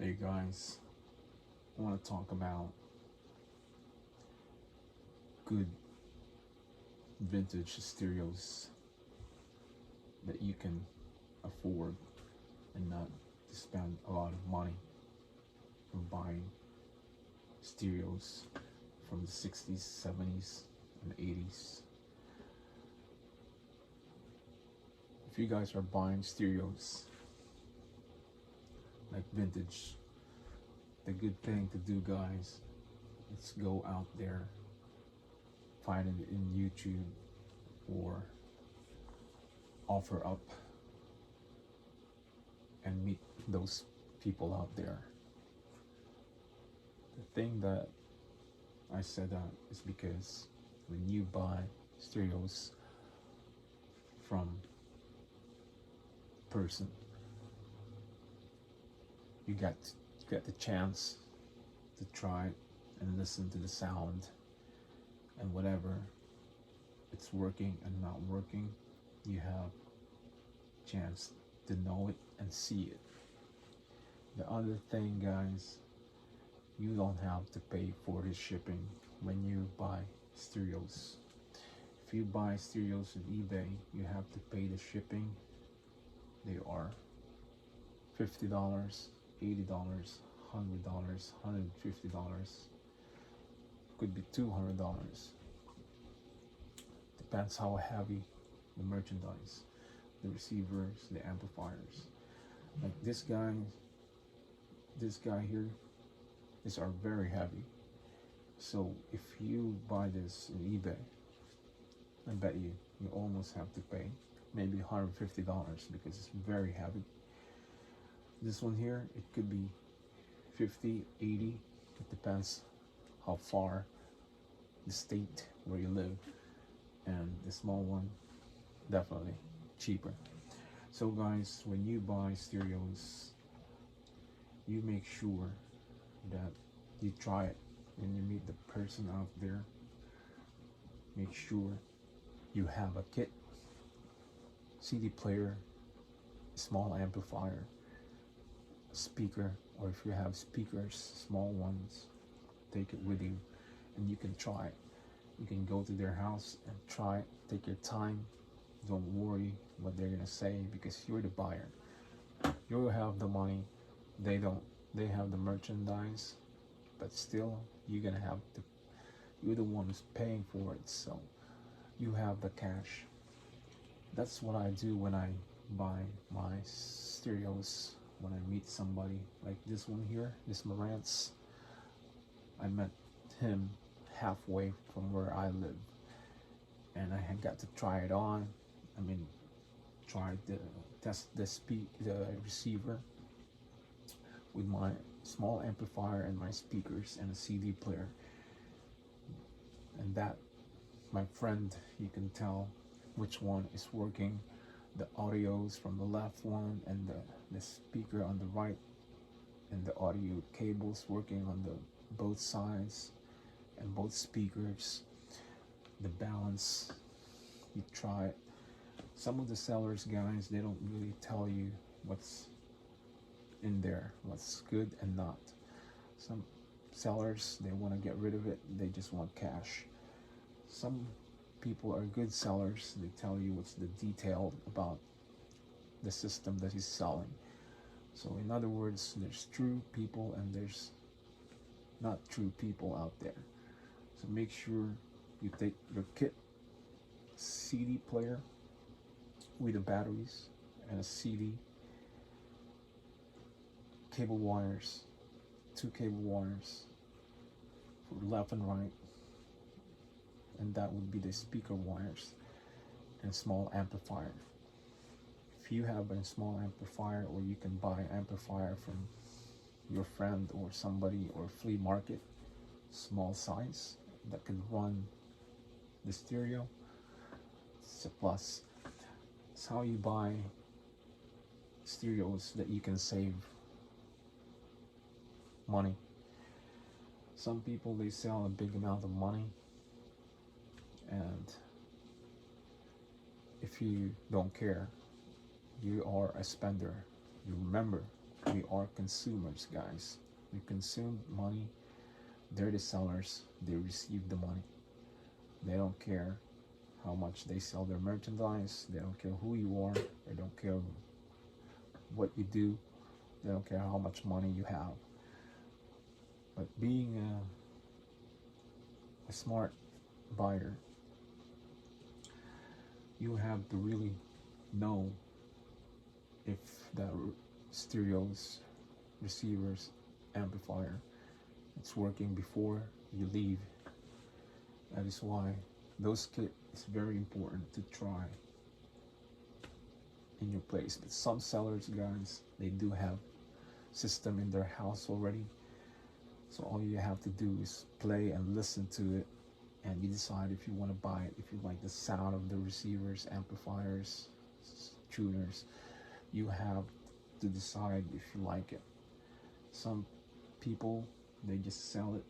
Hey guys, I want to talk about good vintage stereos that you can afford and not to spend a lot of money from buying stereos from the 60s, 70s, and 80s. If you guys are buying stereos like vintage, the good thing to do, guys, is go out there, find it in YouTube or offer up and meet those people out there. The thing that I said that is because when you buy stereos from person, you get the chance to try and listen to the sound, and whatever it's working and not working, you have chance to know it and see it. The other thing, guys, you don't have to pay for the shipping when you buy stereos. If you buy stereos on eBay, you have to pay the shipping. They are $50, $80, $100, $150, could be $200. Depends how heavy the merchandise, the receivers, the amplifiers. Like this guy here, these are very heavy. So if you buy this in eBay, I bet you almost have to pay maybe $150 because it's very heavy. This one here, it could be 50, 80. It depends how far the state where you live. And the small one, definitely cheaper. So guys, when you buy stereos, you make sure that you try it. When you meet the person out there, make sure you have a kit, CD player, small amplifier, speaker, or if you have speakers, small ones, take it with you and you can try it. You can go to their house and try it. Take your time. Don't worry what they're gonna say because you're the buyer. You have the money. They don't. They have the merchandise, but still you're gonna have to. You're the one who's paying for it, so you have the cash. That's what I do when I buy my stereos. When I meet somebody like this one here, this Marantz, I met him halfway from where I live, and I had got to try it on. I mean, try to test the receiver with my small amplifier and my speakers and a CD player. And that, my friend, you can tell which one is working. The audio's from the left one and the speaker on the right, and the audio cables working on the both sides and both speakers. The balance, you try it. Some of the sellers, guys, they don't really tell you what's in there, what's good and not. Some sellers, they want to get rid of it, they just want cash. Some people are good sellers, they tell you what's the detail about the system that he's selling. So in other words, there's true people and there's not true people out there. So make sure you take your kit, CD player with the batteries and a CD, cable wires, 2 cable wires for left and right, and that would be the speaker wires, and small amplifier. If you have a small amplifier, or you can buy amplifier from your friend or somebody, or flea market, small size that can run the stereo, it's a plus. It's how you buy stereos that you can save money. Some people, they sell a big amount of money, and if you don't care, you are a spender. You remember, We are consumers, guys. We consume money. They're the sellers. They receive the money. They don't care how much they sell their merchandise. They don't care who you are. They don't care what you do. They don't care how much money you have. But being a smart buyer, you have to really know if the stereos, receivers, amplifier, it's working before you leave. That is why those kit is very important to try in your place. But some sellers, guys, they do have system in their house already. So all you have to do is play and listen to it, and you decide if you want to buy it. If you like the sound of the receivers, amplifiers, tuners, you have to decide if you like it. Some people, they just sell it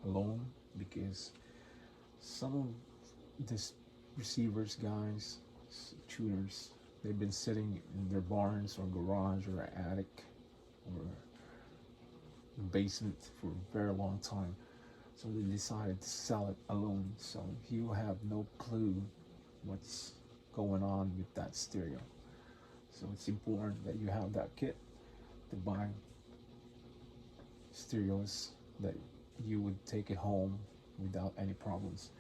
alone, because some of these receivers, guys, tuners, they've been sitting in their barns or garage or attic or basement for a very long time. So they decided to sell it alone. So you have no clue what's going on with that stereo. So it's important that you have that kit to buy stereos that you would take it home without any problems.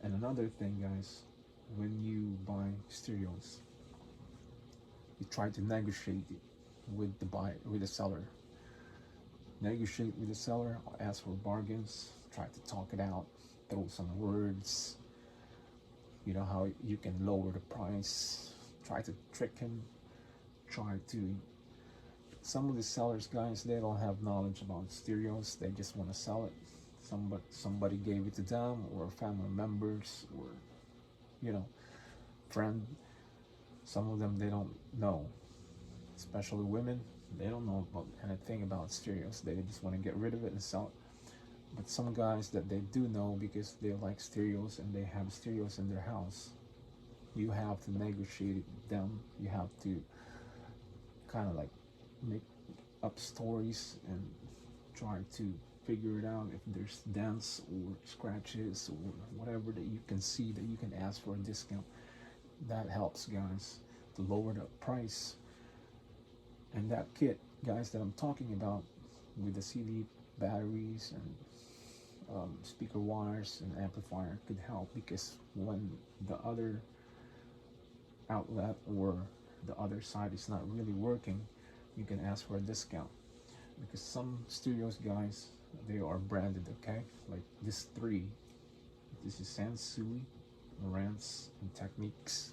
And another thing, guys, when you buy stereos, you try to negotiate it with the buyer, with the seller. Negotiate with the seller, ask for bargains, try to talk it out, throw some words. You know how you can lower the price, try to trick him, try to. Some of the sellers, guys, they don't have knowledge about stereos, they just want to sell it. Somebody gave it to them, or family members, or friend. Some of them, they don't know, especially women. They don't know about anything about stereos. They just want to get rid of it and sell it. But some guys that they do know, because they like stereos and they have stereos in their house, you have to negotiate with them. You have to kind of like make up stories and try to figure it out if there's dents or scratches or whatever that you can see, that you can ask for a discount. That helps, guys, to lower the price. And that kit, guys, that I'm talking about, with the CD batteries and speaker wires and amplifier, could help, because when the other outlet or the other side is not really working, you can ask for a discount. Because some stereos, guys, they are branded, okay? Like this is Sansui, Marantz, and Technics.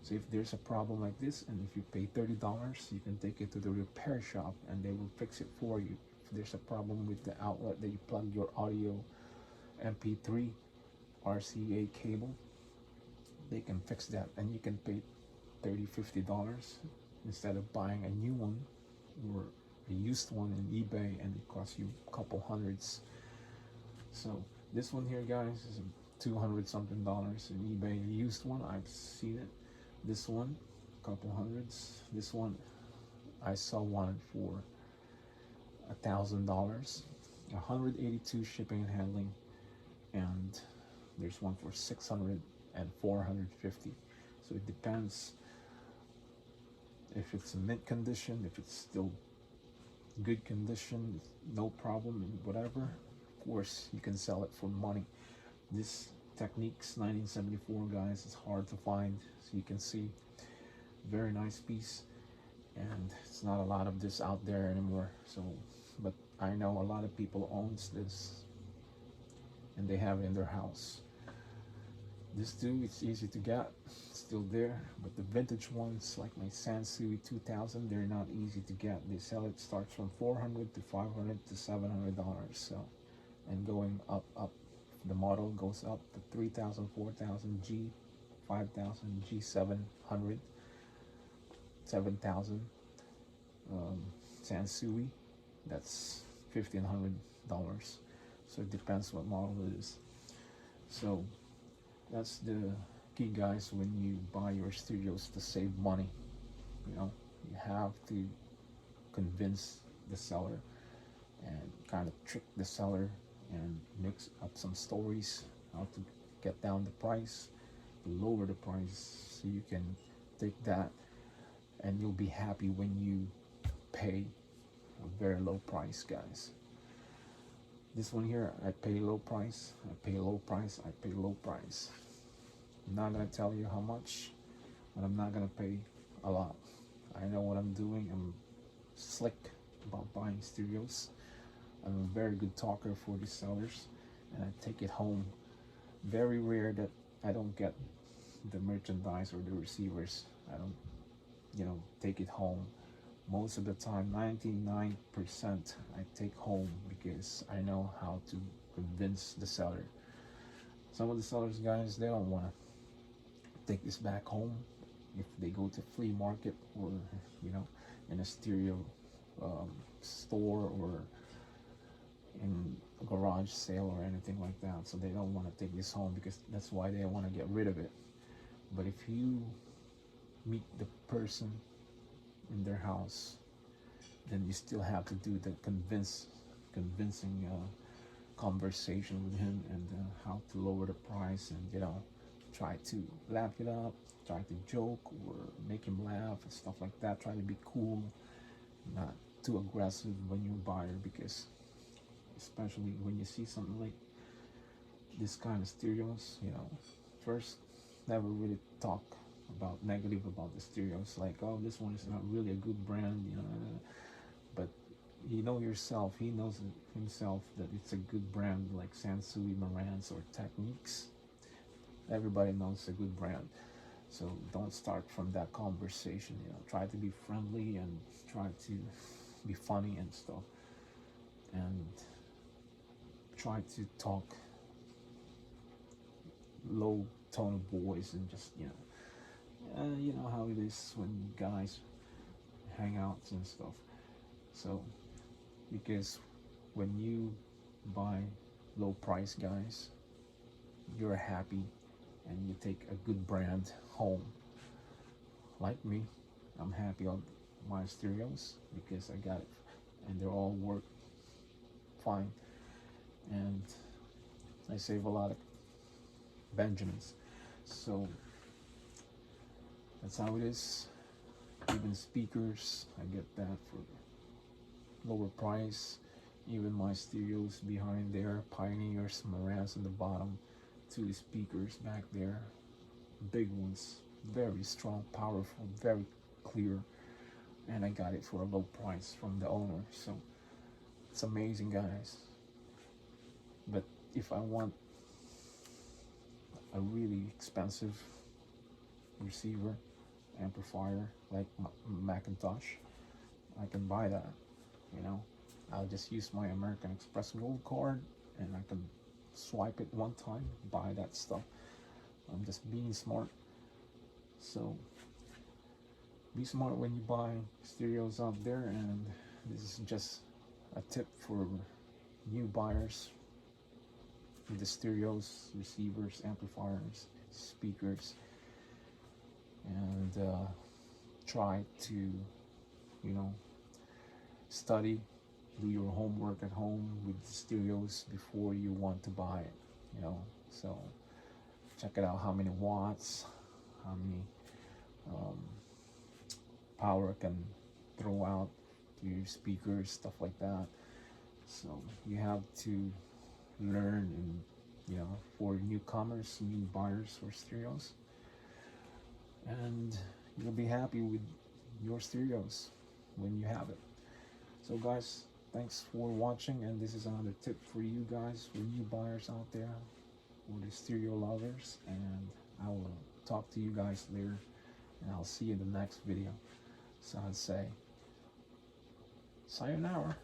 So if there's a problem like this, and if you pay $30, you can take it to the repair shop and they will fix it for you. If there's a problem with the outlet that you plug your audio MP3 RCA cable, they can fix that, and you can pay $30-50 instead of buying a new one or a used one in eBay, and it costs you a couple hundreds. So this one here, guys, is $200 something in eBay. A used one, I've seen it. This one, a couple hundreds. This one, I saw one for $1,000, 182 shipping and handling, and there's one for 600 and 450. So it depends if it's in mint condition, if it's still good condition, no problem, whatever. Of course, you can sell it for money. This Technics 1974, guys, is hard to find, so you can see, very nice piece, and it's not a lot of this out there anymore. So, but I know a lot of people owns this and they have it in their house. This too, it's easy to get, it's still there, but the vintage ones like my Sansui 2000, they're not easy to get. They sell it, starts from $400 to $500 to $700. So, and going up. The model goes up to 3000, 4000, G 5000, G700, 7000. Sansui, that's $1,500. So it depends what model it is. So that's the key, guys, when you buy your stereos, to save money. You have to convince the seller and kind of trick the seller and mix up some stories how to get down the price, lower the price, so you can take that and you'll be happy when you pay a very low price, guys. This one here, I pay low price, I pay low price, I pay low price. I'm not gonna tell you how much, but I'm not gonna pay a lot. I know what I'm doing. I'm slick about buying stereos. I'm a very good talker for the sellers, and I take it home. Very rare that I don't get the merchandise or the receivers. I don't, take it home. Most of the time, 99%, I take home because I know how to convince the seller. Some of the sellers, guys, they don't want to take this back home. If they go to flea market or in a stereo store or in a garage sale or anything like that, so they don't want to take this home because that's why they want to get rid of it. But if you meet the person in their house, then you still have to do the convincing conversation with him, and how to lower the price, and try to laugh it up, try to joke or make him laugh and stuff like that. Try to be cool, not too aggressive when you're a buyer, because especially when you see something like this kind of stereos, first never really talk about negative about the stereos, like, oh, this one is not really a good brand, but yourself, he knows himself that it's a good brand, like Sansui, Marantz, or Techniques. Everybody knows it's a good brand. So don't start from that conversation. Try to be friendly and try to be funny and stuff, and try to talk low tone of voice, and just you know how it is when guys hang out and stuff. So because when you buy low price, guys, you're happy and you take a good brand home. Like me, I'm happy on my stereos because I got it and they're all work fine, and I save a lot of Benjamins. So that's how it is. Even speakers, I get that for lower price. Even my stereos behind there, Pioneers, Marantz in the bottom, 2 speakers back there, big ones, very strong, powerful, very clear, and I got it for a low price from the owner. So it's amazing, guys. But if I want a really expensive receiver, amplifier, like Macintosh, I can buy that. I'll just use my American Express Gold card and I can swipe it one time, buy that stuff. I'm just being smart. So be smart when you buy stereos out there, and this is just a tip for new buyers with the stereos, receivers, amplifiers, speakers, and try to study, do your homework at home with the stereos before you want to buy it. So check it out, how many watts, how many power it can throw out to your speakers, stuff like that. So you have to learn, and for newcomers, new buyers for stereos, and you'll be happy with your stereos when you have it. So guys, thanks for watching, and this is another tip for you guys, for new buyers out there, for the stereo lovers, and I will talk to you guys later, and I'll see you in the next video. So I'd say sayonara.